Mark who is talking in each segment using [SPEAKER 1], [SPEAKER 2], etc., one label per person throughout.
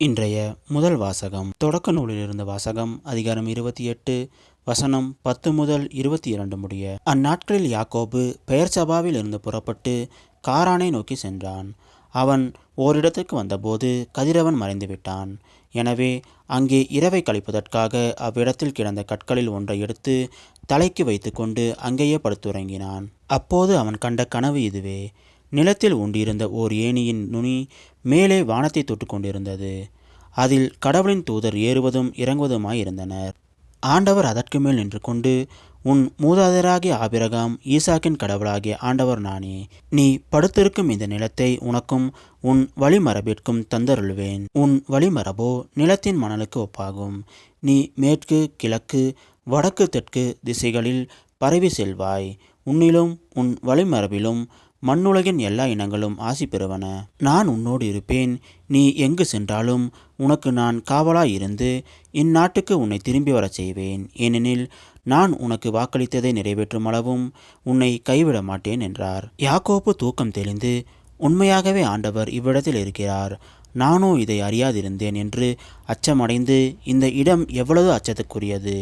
[SPEAKER 1] இன்றைய முதல் வாசகம் தொடக்க நூலிலிருந்து வாசகம். அதிகாரம் 28 வசனம் 10 முதல் 22 முடிய. அந்நாட்களில் யாக்கோபு பெயர்சபாவில் இருந்து புறப்பட்டு காரானை நோக்கி சென்றான். அவன் ஓரிடத்துக்கு வந்தபோது கதிரவன் மறைந்துவிட்டான். எனவே அங்கே இரவை கழிப்பதற்காக அவ்விடத்தில் கிடந்த கற்களில் ஒன்றை எடுத்து தலைக்கு வைத்து கொண்டு அங்கேயே படுத்துறங்கினான். அப்போது அவன் கண்ட கனவு இதுவே: நிலத்தில் உண்டிருந்த ஓர் ஏணியின் நுனி மேலே வானத்தை தொட்டு கொண்டிருந்தது. அதில் கடவுளின் தூதர் ஏறுவதும் இறங்குவதுமாயிருந்தனர். ஆண்டவர் அதற்கு மேல் நின்று கொண்டு, உன் மூதாதையராகிய ஆபிரகாம் ஈசாக்கின் கடவுளாகிய ஆண்டவர் நானே. நீ படுத்திருக்கும் இந்த நிலத்தை உனக்கும் உன் வழிமரபிற்கும் தந்தருள்வேன். உன் வழிமரபோ நிலத்தின் மணலுக்கு ஒப்பாகும். நீ மேற்கு கிழக்கு வடக்கு தெற்கு திசைகளில் பரவி செல்வாய். உன்னிலும் உன் வழிமரபிலும் மண்ணுலகின் எல்லா இனங்களும் ஆசி பெறுவன. நான் உன்னோடு இருப்பேன். நீ எங்கு சென்றாலும் உனக்கு நான் காவலாயிருந்து இந்நாட்டுக்கு உன்னை திரும்பி வரச் செய்வேன். ஏனெனில் நான் உனக்கு வாக்களித்ததை நிறைவேற்றும் அளவும் உன்னை கைவிட மாட்டேன் என்றார். யாக்கோபு தூக்கம் தெளிந்து, உண்மையாகவே ஆண்டவர் இவ்விடத்தில் இருக்கிறார், நானோ இதை அறியாதிருந்தேன் என்று அச்சமடைந்து, இந்த இடம் எவ்வளவு அச்சத்துக்குரியது!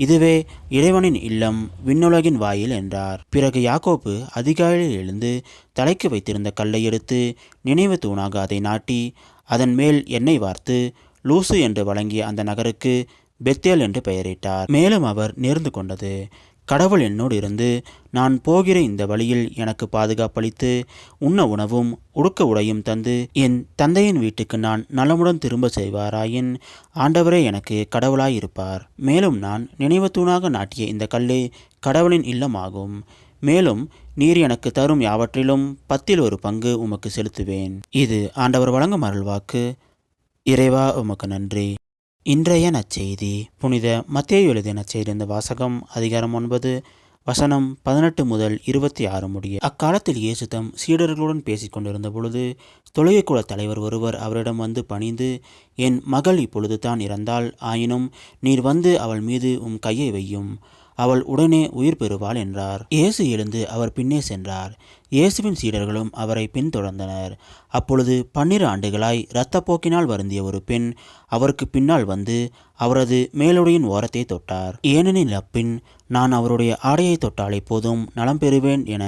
[SPEAKER 1] இதுவே இறைவனின் இல்லம், விண்ணுலகின் வாயில் என்றார். பிறகு யாக்கோபு அதிகாலையில் எழுந்து தலைக்கு வைத்திருந்த கல்லை எடுத்து நினைவு தூணாக அதை நாட்டி அதன் மேல் எண்ணெய் வார்த்து லூசு என்று வழங்கிய அந்த நகருக்கு பெத்தேல் என்று பெயரிட்டார். மேலும் அவர் நேர்ந்து கொண்டது: கடவுள் என்னோடு இருந்து நான் போகிற இந்த வழியில் எனக்கு பாதுகாப்பளித்து உண்ண உணவும் உடுக்க உடையும் தந்து என் தந்தையின் வீட்டுக்கு நான் நலமுடன் திரும்ப செய்வாராயின் ஆண்டவரே எனக்கு கடவுளாயிருப்பார். மேலும் நான் நினைவு தூணாக நாட்டிய இந்த கல்லே கடவுளின் இல்லமாகும். மேலும் நீர் எனக்கு தரும் யாவற்றிலும் 10 உமக்கு செலுத்துவேன். இது ஆண்டவர் வழங்கும் அருள்வாக்கு. இறைவா, உமக்கு நன்றி. இன்றைய நற்செய்தி புனித மத்தேயு எழுதிய நற்செய்தியிலிருந்து வாசகம். அதிகாரம் 9 வசனம் 18 முதல் 26 முடிய. அக்காலத்தில் இயேசு தம் சீடர்களுடன் பேசிக் கொண்டிருந்த பொழுது தொழுகைக்கூட தலைவர் ஒருவர் அவரிடம் வந்து பணிந்து, என் மகள் இப்பொழுது தான் இறந்தாள். ஆயினும் நீர் வந்து அவள் மீது உம் கையை வையும், அவள் உடனே உயிர் பெறுவாள் என்றார். இயேசு எழுந்து அவர் பின்னே சென்றார். இயேசுவின் சீடர்களும் அவரை பின்தொடர்ந்தனர். அப்பொழுது 12 ஆண்டுகளாய் இரத்தப்போக்கினால் வருந்திய ஒரு பெண் அவருக்கு பின்னால் வந்து அவரது மேலுடையின் ஓரத்தை தொட்டார். ஏனெனில் அப்பின், நான் அவருடைய ஆடையை தொட்டாலே போதும், நலம் பெறுவேன் என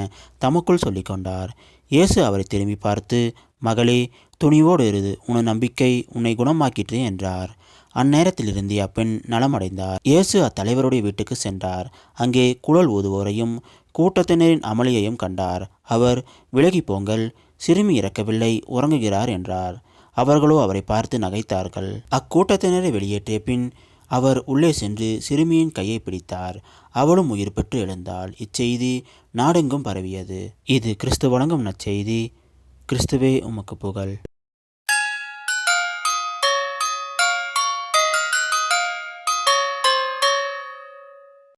[SPEAKER 1] தமக்குள் சொல்லிக் கொண்டார். இயேசு அவரை திரும்பி பார்த்து, மகளே, துணிவோடு இரு, உன் நம்பிக்கை உன்னை குணமாக்கிற்று என்றார். அந்நேரத்தில் இருந்தே அப்பெண் நலமடைந்தார். இயேசு அத்தலைவருடைய வீட்டுக்கு சென்றார். அங்கே குழல் ஊதுவோரையும் கூட்டத்தினரின் அமளியையும் கண்டார். அவர், விலகி போங்கள், சிறுமி இறக்கவில்லை, உறங்குகிறார் என்றார். அவர்களோ அவரை பார்த்து நகைத்தார்கள். அக்கூட்டத்தினரை வெளியேற்றிய பின் அவர் உள்ளே சென்று சிறுமியின் கையை பிடித்தார். அவளும் உயிர் பெற்று எழுந்தாள். இச்செய்தி நாடெங்கும் பரவியது. இது கிறிஸ்து வழங்கும் நற்செய்தி. கிறிஸ்துவே, உமக்கு புகழ்.